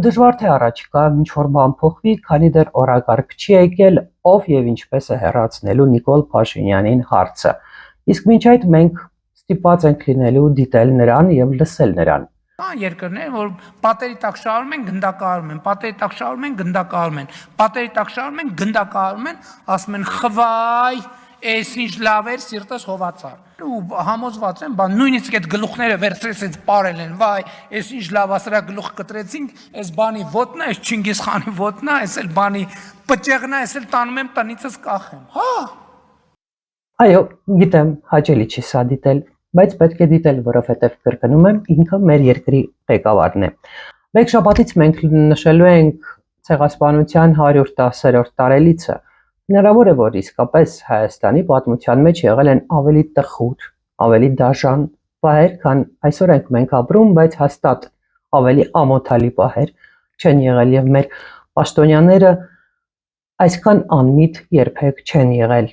Դժվար թե առաջիկա ինչ-որ բան փոխվի, քանի դեռ օրակարգ չի եկել ով եւ ինչպես է հեռացնելու Նիկոլ Փաշինյանին հարցը։ Իսկ մինչ այդ մենք ստիպված ենք լինելու դիտել նրան եւ լսել նրան։ Կան երկրներ, որ պատերի տակ շարում են, գնդակահարում են, պատերի տակ շարում են, գնդակահարում են, պատերի տակ շարում են, գնդակահարում են, ասում են խվայ, էս ինչ լավ էր, սիրտս հովացար։ Ու համոզված եմ, բան նույնիսկ այդ գլուխները վերցրեցից ապարել են, վայ, էս ինչ լավ ասրա գլուխ կտրեցինք, այս բանի ոտնա, այս Չինգիզ խանի ոտնա, այս էլ բանի պճեղնա, այս էլ տանում եմ տնիցս կախեմ։ Հա։ Այո, գիտեմ, հաճելի չի սա դիտել, բայց պետք է դիտել, որովհետև կրկնում եմ, ինքը մեր երկրի ղեկավարն է։ Մեկ շաբաթից մենք նշելու ենք ցեղասպանության 110-րդ տարելիցը։ Հնարավոր է, որ իսկապես Հայաստանի պատմության մեջ եղել են ավելի տխուր, ավելի դաժան պահեր, քան այսօր ենք մենք ապրում, բայց հաստատ ավելի ամոթալի պահեր չեն եղել եւ մեր պաշտոնյաները այսքան անմիտ երբեք չեն եղել։